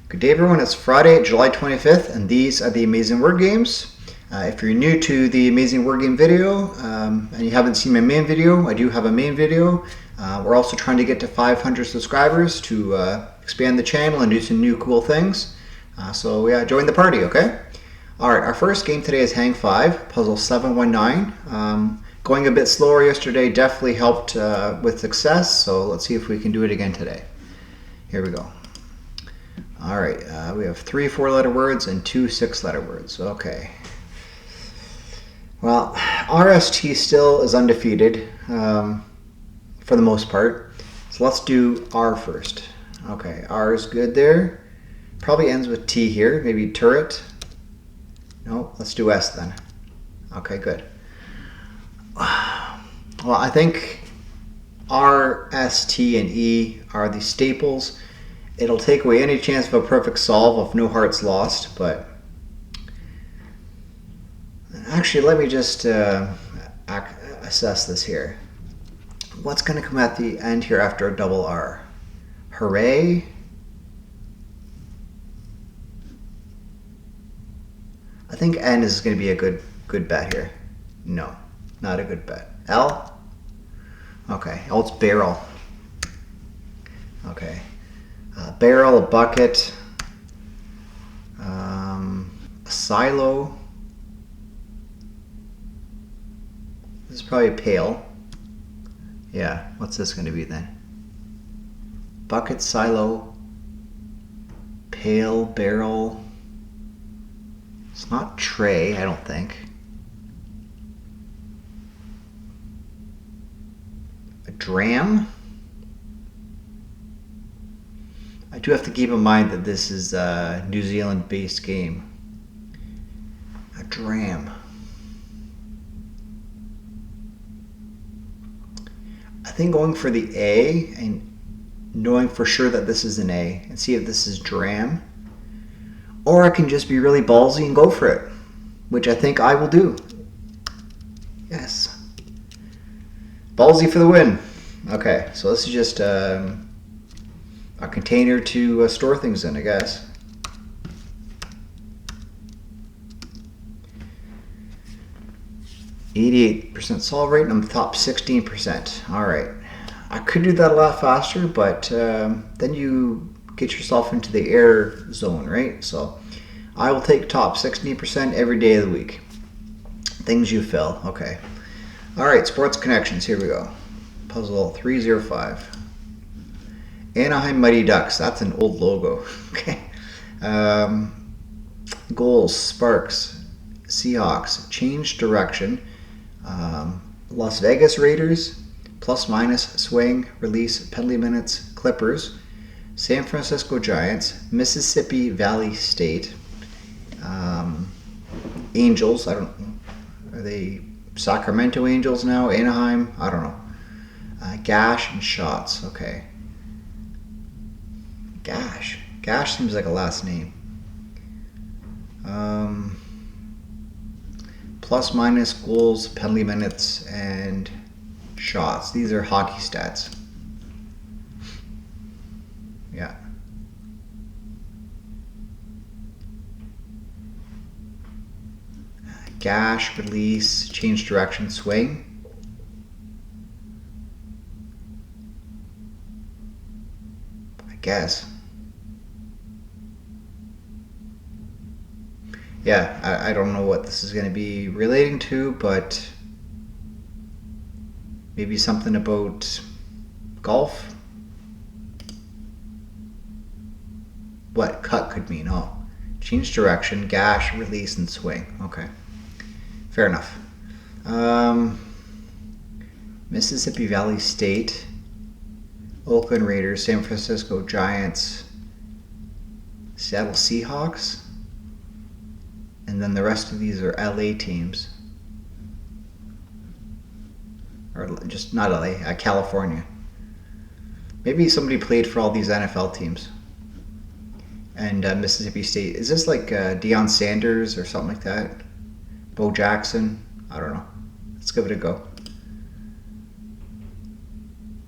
Good day everyone, it's Friday, July 25th, and these are the Amazing Word Games. If you're new to the Amazing Word Game video and you haven't seen my main video, I do have a main video. We're also trying to get to 500 subscribers to expand the channel and do some new cool things. So yeah, join the party, okay? Alright, our first game today is Hang 5, Puzzle 719. Going a bit slower yesterday definitely helped with success, so let's see if we can do it again today. Here we go. Alright, we have 3 4-letter words and 2 6-letter words. Okay. Well, RST still is undefeated for the most part. So let's do R first. Okay, R is good there. Probably ends with T here, maybe turret. No, let's do S then. Okay, good. Well, I think R, S, T, and E are the staples. It'll take away any chance of a perfect solve if no heart's lost, but actually let me just assess this here. What's going to come at the end here after a double R? Hooray? I think N is going to be a good bet here. No, not a good bet. L? Okay, oh, it's barrel. Okay. Barrel, a bucket, a silo. This is probably a pail. Yeah, what's this going to be then? Bucket, silo, pail, barrel. It's not tray, I don't think. A dram? I do have to keep in mind that this is a New Zealand-based game. A dram. I think going for the A and knowing for sure that this is an A and see if this is dram. Or I can just be really ballsy and go for it, which I think I will do. Yes. Ballsy for the win. Okay, so this is just a container to store things in, I guess. %solve rate, and I'm top 16%. All right, I could do that a lot faster, but then you get yourself into the error zone, right? So I will take top 16% every day of the week. Things you fill. Okay. All right, sports connections. Here we go. Puzzle 305. Anaheim Mighty Ducks. That's an old logo. Okay. Goals, Sparks, Seahawks, change direction. Las Vegas Raiders, plus minus, swing, release, penalty minutes, Clippers. San Francisco Giants, Mississippi Valley State. Angels. I don't know. Are they Sacramento Angels now? Anaheim? I don't know. Gash and shots. Okay. Gash. Gash seems like a last name. Plus minus, goals, penalty minutes, and shots. These are hockey stats. Yeah. Gash, release, change direction, swing. I guess. Yeah, I don't know what this is going to be relating to, but maybe something about golf? What cut could mean? Oh, change direction, gash, release, and swing. Okay, fair enough. Mississippi Valley State, Oakland Raiders, San Francisco Giants, Seattle Seahawks. And then the rest of these are LA teams. Or just not LA, California. Maybe somebody played for all these NFL teams. And Mississippi State. Is this like Deion Sanders or something like that? Bo Jackson? I don't know. Let's give it a go.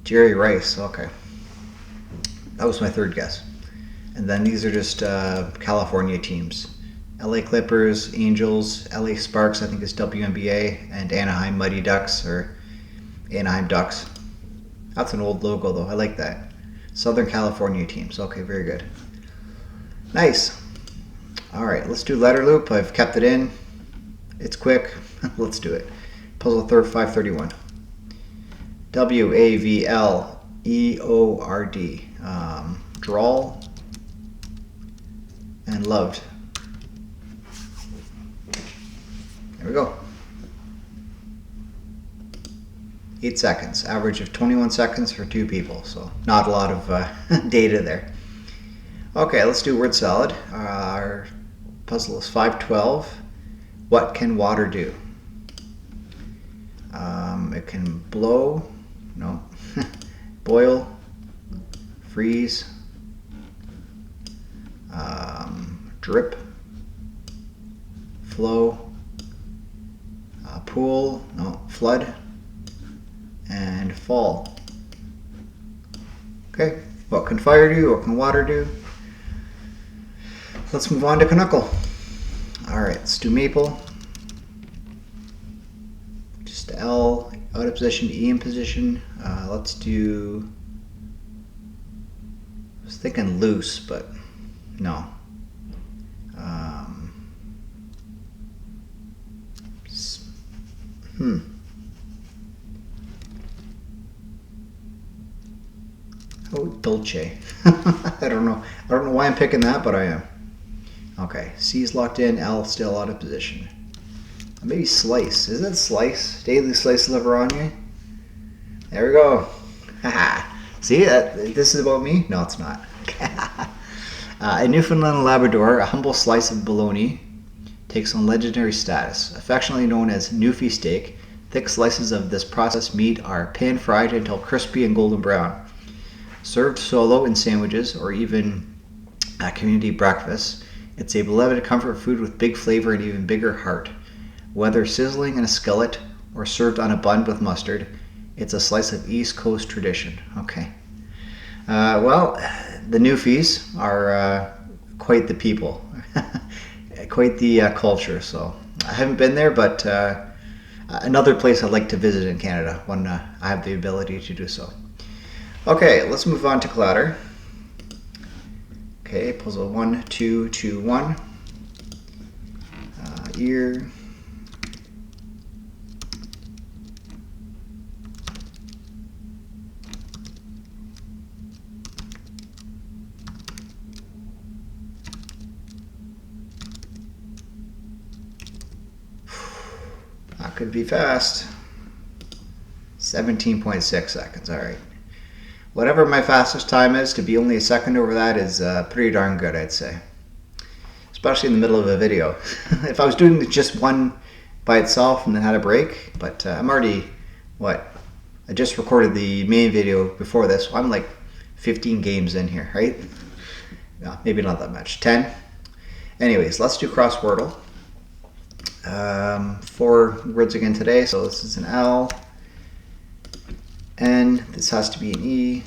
Jerry Rice, okay. That was my third guess. And then these are just California teams. LA Clippers, Angels, LA Sparks, I think is WNBA, and Anaheim Mighty Ducks, or Anaheim Ducks. That's an old logo though, I like that. Southern California teams, okay, very good. Nice. Alright, let's do letter loop. I've kept it in. It's quick. Let's do it. Puzzle 531. W-A-V-L-E-O-R-D. Drawl and loved. There we go. 8 seconds. Average of 21 seconds for 2 people, so not a lot of data there. Okay, let's do word salad. Our puzzle is 512. What can water do? It can blow, no, boil, freeze, drip, flow, pool, no, flood, and fall. Okay, what can fire do? What can water do? Let's move on to Canuckle. Alright, let's do maple. Just L out of position, E in position. Let's do, I was thinking loose, but no. Oh, dolce. I don't know why I'm picking that, but I am. Okay, C is locked in, L still out of position. Maybe slice. Is that slice? Daily slice of liveroni? There we go. See, this is about me? No, it's not. In Newfoundland and Labrador, a humble slice of bologna takes on legendary status. Affectionately known as Newfie steak, thick slices of this processed meat are pan-fried until crispy and golden brown. Served solo in sandwiches or even at community breakfasts, it's a beloved comfort food with big flavor and even bigger heart. Whether sizzling in a skillet or served on a bun with mustard, it's a slice of East Coast tradition. Okay. Well, the Newfies are quite the people, quite the culture. So I haven't been there, but another place I'd like to visit in Canada when I have the ability to do so. Okay, let's move on to Cladder. Okay, puzzle 1, 2, 2, 1. Ear. That could be fast. 17.6 seconds, all right. Whatever my fastest time is, to be only a second over that is pretty darn good, I'd say. Especially in the middle of a video. If I was doing just one by itself and then had a break, but I'm already, what? I just recorded the main video before this, so I'm like 15 games in here, right? No, maybe not that much. 10? Anyways, let's do Crosswordle. 4 words again today, so this is an L. N, this has to be an E.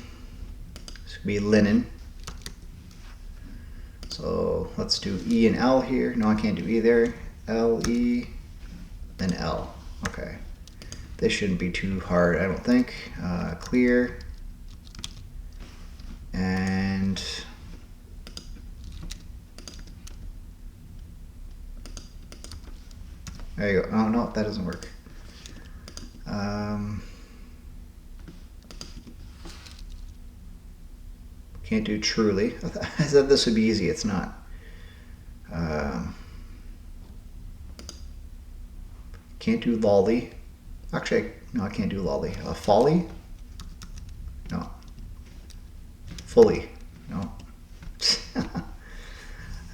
This could be linen. So let's do E and L here. No, I can't do either. L, E, then L. Okay. This shouldn't be too hard, I don't think. Clear. And there you go. Oh, no, that doesn't work. Can't do truly. I said this would be easy. It's not. Can't do lolly. Actually, no, I can't do lolly. Folly? No. Fully? No.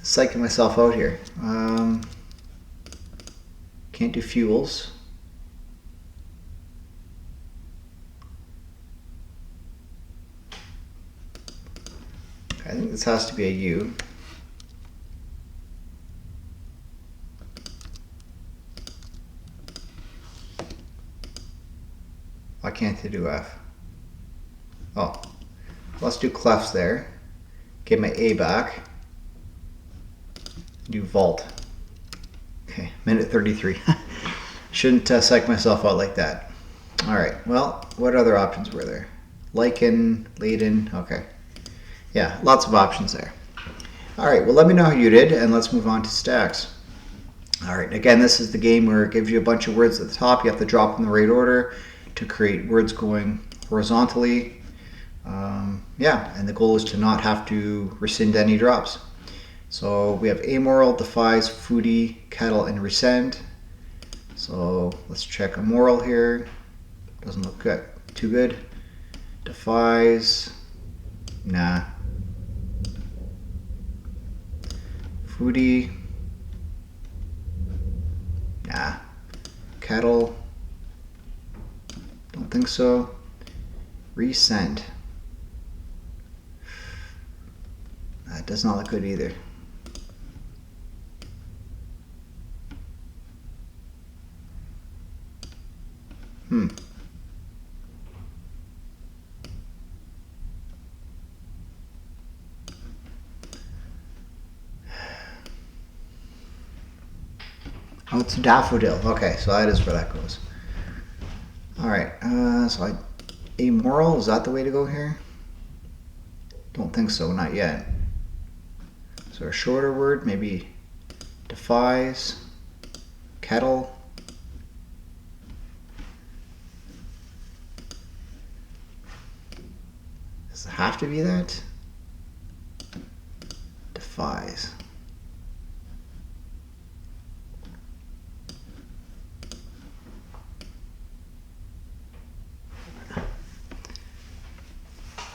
Psyching myself out here. Can't do fuels. I think this has to be a U. Why can't I do F? Oh, let's do clefs there. Get my A back. Do vault. Okay, minute 33. Shouldn't psych myself out like that. All right, well, what other options were there? Lichen, laden, okay. Yeah, lots of options there. All right, well, let me know how you did, and let's move on to stacks. All right, again, this is the game where it gives you a bunch of words at the top. You have to drop in the right order to create words going horizontally. Yeah, and the goal is to not have to rescind any drops. So we have amoral, defies, foodie, kettle, and rescind. So let's check amoral here. Doesn't look good. Too good. Defies. Nah. Foodie. Nah. Kettle. Don't think so. Resend. That does not look good either. Oh, it's daffodil. Okay, so that is where that goes. All right, so amoral, is that the way to go here? Don't think so, not yet. So a shorter word, maybe defies, kettle. Does it have to be that? Defies.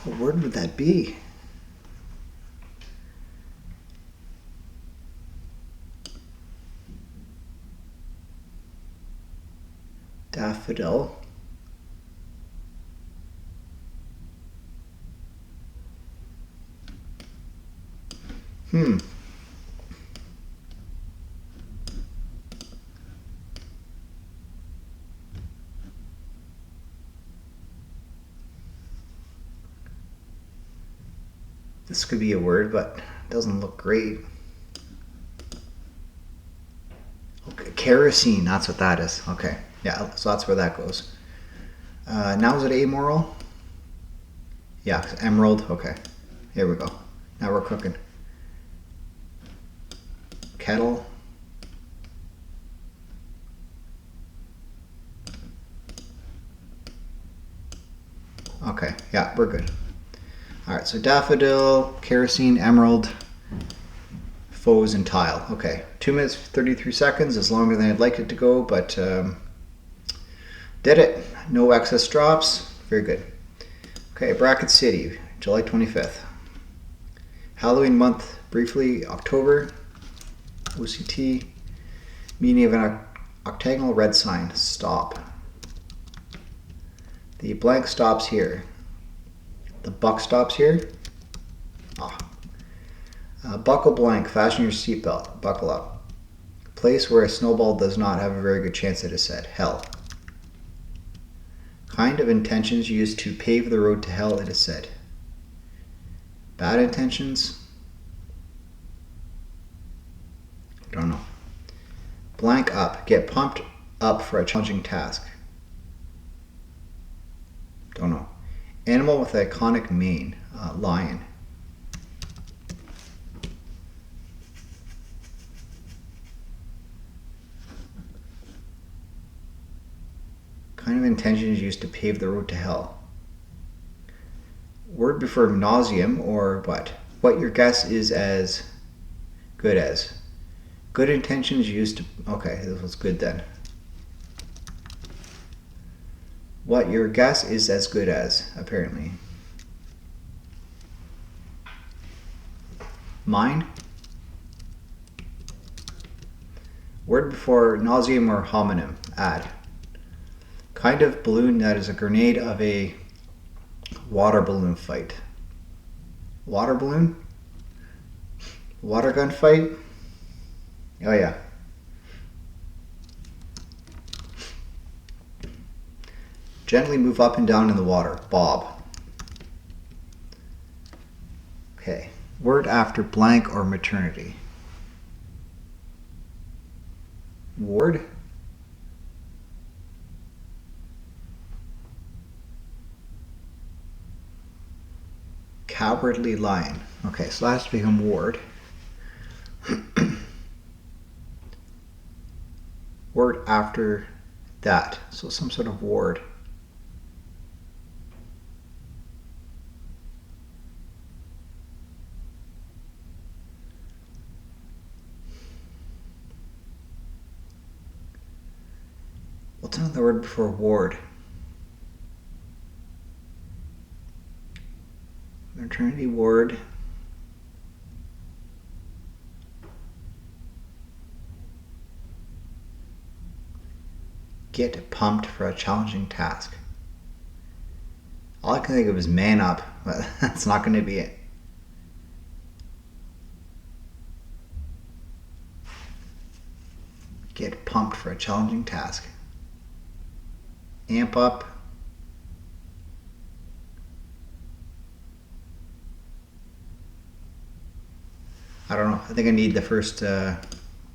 What word would that be? Daffodil. This could be a word, but it doesn't look great. Okay, kerosene, that's what that is. Okay, yeah, so that's where that goes. Now is it amoral? Yeah, emerald. Okay, here we go. Now we're cooking. Kettle. Okay, yeah, we're good. All right, so daffodil, kerosene, emerald, foes, and tile. Okay, 2 minutes, 33 seconds is longer than I'd like it to go, but did it. No excess drops. Very good. Okay, Bracket City, July 25th. Halloween month, briefly, October. OCT, meaning of an octagonal red sign, stop. The blank stops here. The buck stops here. Buckle blank, fasten your seatbelt, buckle up. Place where a snowball does not have a very good chance at a set, hell. Kind of intentions used to pave the road to hell, it is said. Bad intentions? Don't know. Blank up, get pumped up for a challenging task. Don't know. Animal with iconic mane, lion. Kind of intentions used to pave the road to hell. Word before nauseum, or what? What your guess is as good as. Good intentions used to... Okay, this was good then. What your guess is as good as, apparently. Mine? Word before nauseum or homonym, add. Kind of balloon that is a grenade of a water balloon fight. Water balloon? Water gun fight? Oh yeah. Gently move up and down in the water. Bob. Okay. Word after blank or maternity. Ward. Cowardly lion. Okay, so that has to become ward. Word after that. So some sort of word. What's another word before ward? Maternity ward. Get pumped for a challenging task. All I can think of is man up, but that's not going to be it. Get pumped for a challenging task. Amp up. I don't know. I think I need the first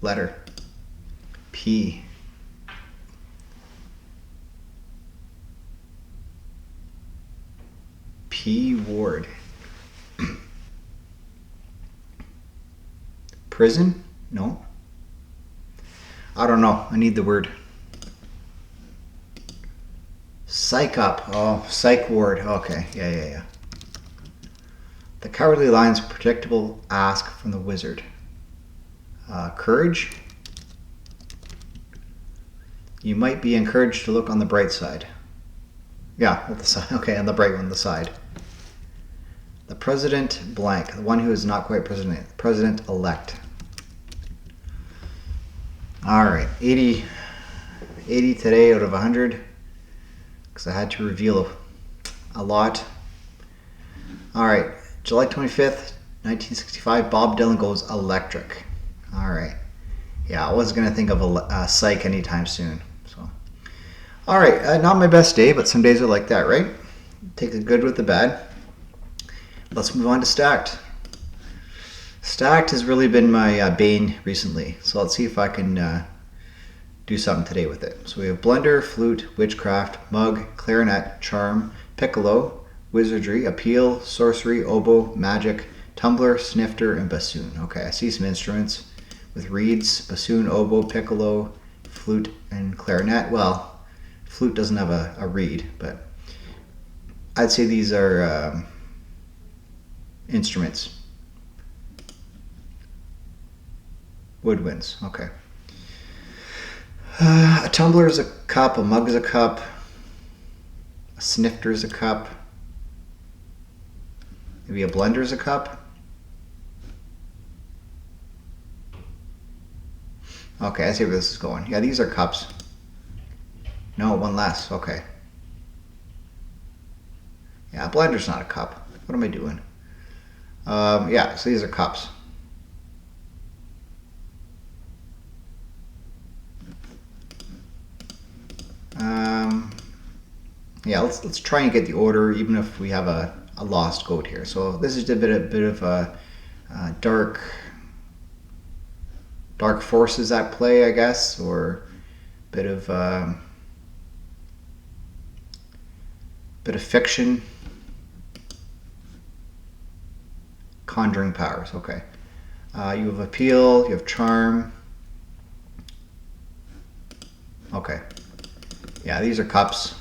letter. P. P ward. Prison? No. I don't know. I need the word. Psych up. Oh, psych ward. Okay. Yeah. The cowardly lion's predictable ask from the wizard. Courage. You might be encouraged to look on the bright side. Yeah, at the side. Okay, on the bright one, the side. The president blank. The one who is not quite president. President-elect. All right, 80 today out of 100, because I had to reveal a lot. All right, July 25th, 1965, Bob Dylan goes electric. All right. Yeah, I wasn't going to think of a psych anytime soon. So, all right, not my best day, but some days are like that, right? Take the good with the bad. Let's move on to stacked. Stacked has really been my bane recently, so let's see if I can do something today with it. So we have blender, flute, witchcraft, mug, clarinet, charm, piccolo, wizardry, appeal, sorcery, oboe, magic, tumbler, snifter, and bassoon. Okay, I see some instruments with reeds: bassoon, oboe, piccolo, flute, and clarinet. Well, flute doesn't have a reed, but I'd say these are instruments. Woodwinds, okay. A tumbler is a cup, a mug is a cup, a snifter is a cup, maybe a blender is a cup. Okay, I see where this is going. Yeah, these are cups. No, one less, okay. Yeah, a blender's not a cup. What am I doing? Yeah, so these are cups. Yeah, let's try and get the order, even if we have a lost goat here. So this is a bit of a dark forces at play, I guess, or a bit of fiction. Conjuring powers, okay. You have appeal, you have charm. Okay. Yeah, these are cups.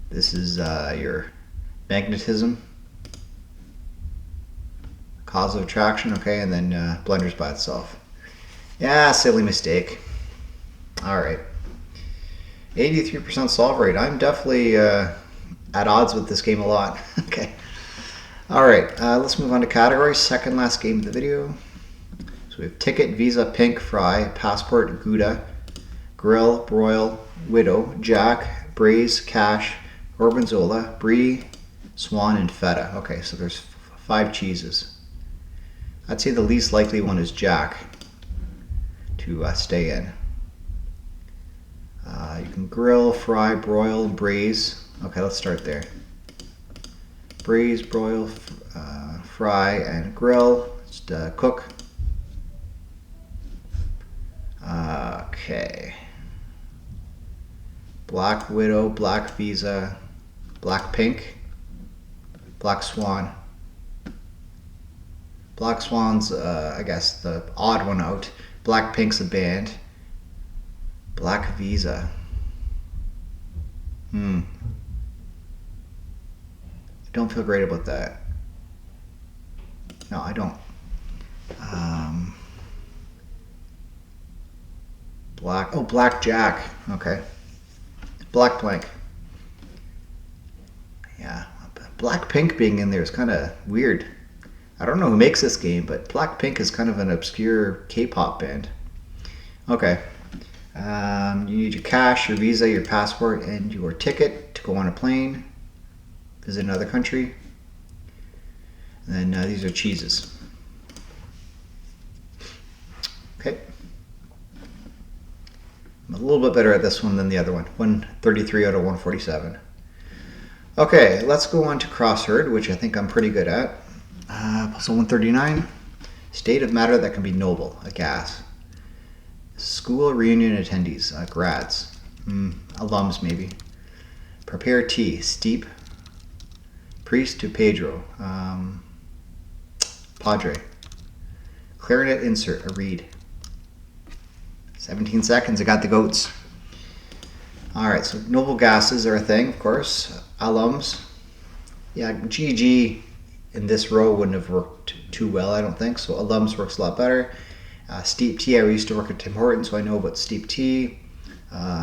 This is your magnetism. Cause of attraction, okay, and then blender's by itself. Yeah, silly mistake. All right. 83% solve rate. I'm definitely at odds with this game a lot. Okay. All right, let's move on to categories. Second last game of the video. So we have ticket, visa, pink, fry, passport, Gouda, grill, broil, widow, jack, braise, cash, gorgonzola, brie, swan, and feta. Okay, so there's 5 cheeses. I'd say the least likely one is jack to stay in. You can grill, fry, broil, braise. Okay, let's start there. Braise, broil, fry, and grill. Just cook. Okay. Black Widow, Black Visa, Black Pink, Black Swan. Black Swan's, I guess, the odd one out. Black Pink's a band. Black Visa. I don't feel great about that. No, I don't. Black Jack. Okay. Black Blank. Yeah. Black Pink being in there is kind of weird. I don't know who makes this game, but Black Pink is kind of an obscure K-pop band. Okay. You need your cash, your visa, your passport, and your ticket to go on a plane, visit another country. And then these are cheeses. Okay. I'm a little bit better at this one than the other one. 133 out of 147. Okay, let's go on to CrossHerd, which I think I'm pretty good at. So 139. State of matter that can be noble, a gas. School reunion attendees, grads. Alums maybe. Prepare tea, steep. Priest to Pedro. Padre. Clarinet insert, a reed. 17 seconds, I got the goats. Alright, so noble gases are a thing, of course. Alums. Yeah, GG in this row wouldn't have worked too well, I don't think. So alums works a lot better. Steep tea, I used to work at Tim Hortons, so I know about steep tea.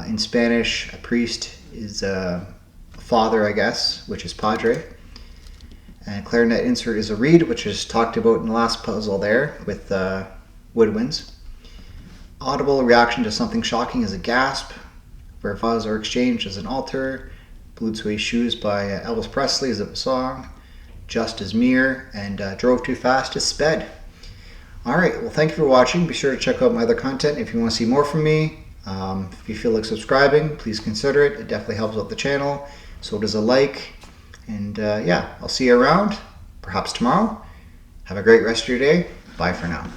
In Spanish, a priest is a father, I guess, which is padre. And clarinet insert is a reed, which is talked about in the last puzzle there with woodwinds. Audible reaction to something shocking is a gasp. Where vows are exchanged as an altar. Blue Suede Shoes by Elvis Presley is a song. Just as mere, and Drove Too Fast is sped. Alright, well thank you for watching. Be sure to check out my other content if you want to see more from me. If you feel like subscribing, please consider it. It definitely helps out the channel. So does a like. And yeah, I'll see you around, perhaps tomorrow. Have a great rest of your day. Bye for now.